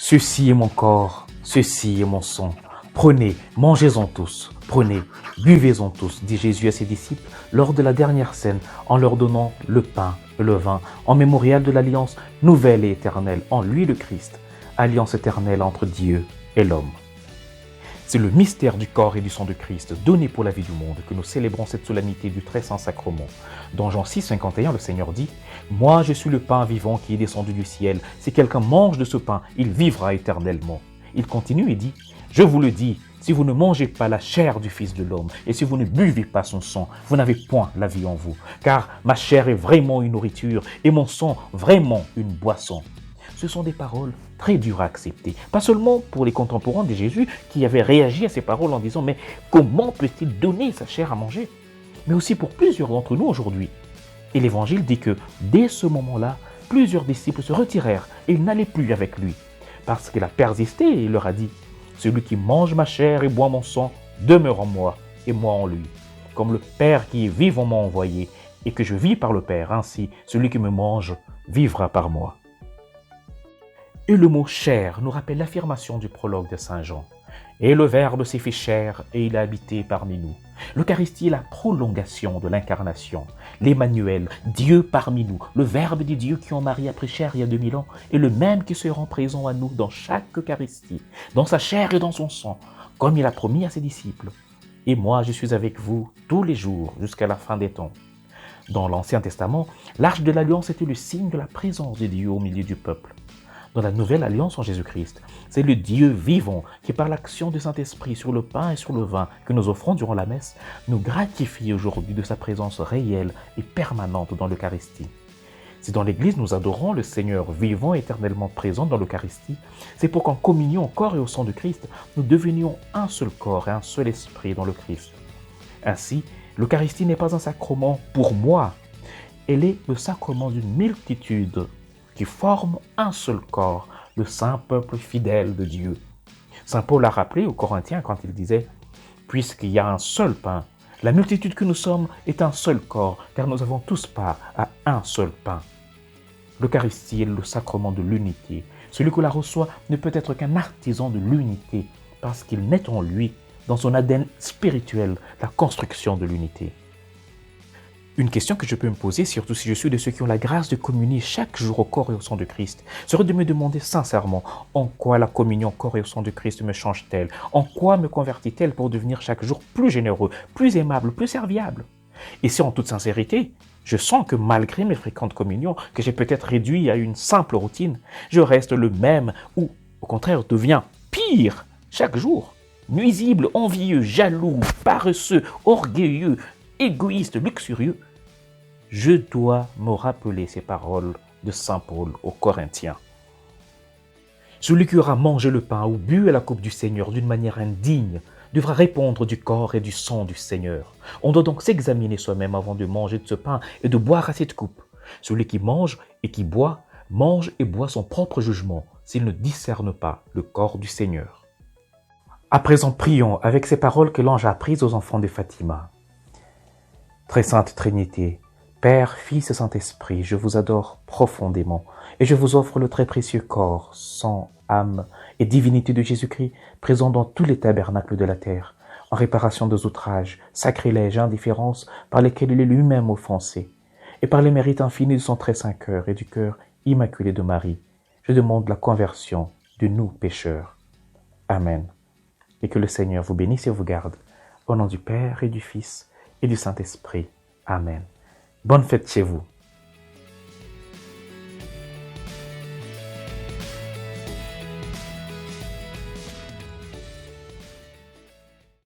Ceci est mon corps, ceci est mon sang. Prenez, mangez-en tous, prenez, buvez-en tous, dit Jésus à ses disciples lors de la dernière scène en leur donnant le pain et le vin en mémorial de l'alliance nouvelle et éternelle en lui le Christ, alliance éternelle entre Dieu et l'homme. C'est le mystère du corps et du sang de Christ donné pour la vie du monde que nous célébrons cette solennité du très saint sacrement. Dans Jean 6, 51, le Seigneur dit « Moi je suis le pain vivant qui est descendu du ciel. Si quelqu'un mange de ce pain, il vivra éternellement. » Il continue et dit « Je vous le dis, si vous ne mangez pas la chair du Fils de l'homme et si vous ne buvez pas son sang, vous n'avez point la vie en vous. Car ma chair est vraiment une nourriture et mon sang vraiment une boisson. » Ce sont des paroles très dures à accepter. Pas seulement pour les contemporains de Jésus qui avaient réagi à ces paroles en disant « Mais comment peut-il donner sa chair à manger ?» mais aussi pour plusieurs d'entre nous aujourd'hui. Et l'Évangile dit que dès ce moment-là, plusieurs disciples se retirèrent et ils n'allaient plus avec lui. Parce qu'il a persisté et il leur a dit « Celui qui mange ma chair et boit mon sang demeure en moi et moi en lui. Comme le Père qui est vivant m'a envoyé et que je vis par le Père, ainsi celui qui me mange vivra par moi. » Et le mot « chair » nous rappelle l'affirmation du prologue de Saint Jean. « Et le Verbe s'est fait chair et il a habité parmi nous. » L'Eucharistie est la prolongation de l'incarnation. L'Emmanuel, Dieu parmi nous, le Verbe de Dieu qui en Marie a pris chair il y a 2000 ans, est le même qui se rend présent à nous dans chaque Eucharistie, dans sa chair et dans son sang, comme il a promis à ses disciples. « Et moi, je suis avec vous tous les jours jusqu'à la fin des temps. » Dans l'Ancien Testament, l'arche de l'Alliance était le signe de la présence de Dieu au milieu du peuple. Dans la nouvelle alliance en Jésus-Christ, c'est le Dieu vivant qui, par l'action du Saint-Esprit sur le pain et sur le vin que nous offrons durant la messe, nous gratifie aujourd'hui de sa présence réelle et permanente dans l'Eucharistie. Si dans l'Église nous adorons le Seigneur vivant et éternellement présent dans l'Eucharistie, c'est pour qu'en communion au corps et au sang de Christ, nous devenions un seul corps et un seul esprit dans le Christ. Ainsi, l'Eucharistie n'est pas un sacrement pour moi, elle est le sacrement d'une multitude qui forment un seul corps, le saint peuple fidèle de Dieu. Saint Paul a rappelé aux Corinthiens quand il disait « Puisqu'il y a un seul pain, la multitude que nous sommes est un seul corps, car nous avons tous part à un seul pain. » L'Eucharistie est le sacrement de l'unité. Celui qui la reçoit ne peut être qu'un artisan de l'unité, parce qu'il naît en lui, dans son ADN spirituel, la construction de l'unité. Une question que je peux me poser, surtout si je suis de ceux qui ont la grâce de communier chaque jour au corps et au sang de Christ, serait de me demander sincèrement en quoi la communion au corps et au sang de Christ me change-t-elle, en quoi me convertit-elle pour devenir chaque jour plus généreux, plus aimable, plus serviable. Et si en toute sincérité, je sens que malgré mes fréquentes communions, que j'ai peut-être réduit à une simple routine, je reste le même ou au contraire deviens pire chaque jour, nuisible, envieux, jaloux, paresseux, orgueilleux, égoïste, luxurieux, je dois me rappeler ces paroles de saint Paul aux Corinthiens. Celui qui aura mangé le pain ou bu à la coupe du Seigneur d'une manière indigne devra répondre du corps et du sang du Seigneur. On doit donc s'examiner soi-même avant de manger de ce pain et de boire à cette coupe. Celui qui mange et qui boit, mange et boit son propre jugement s'il ne discerne pas le corps du Seigneur. À présent, prions avec ces paroles que l'ange a apprises aux enfants de Fatima. Très sainte Trinité, Père, Fils et Saint-Esprit, je vous adore profondément et je vous offre le très précieux corps, sang, âme et divinité de Jésus-Christ présent dans tous les tabernacles de la terre, en réparation des outrages, sacrilèges et indifférences par lesquels il est lui-même offensé, et par les mérites infinis de son très saint cœur et du cœur immaculé de Marie. Je demande la conversion de nous pécheurs. Amen. Et que le Seigneur vous bénisse et vous garde, au nom du Père et du Fils et du Saint-Esprit. Amen. Bonne fête chez vous.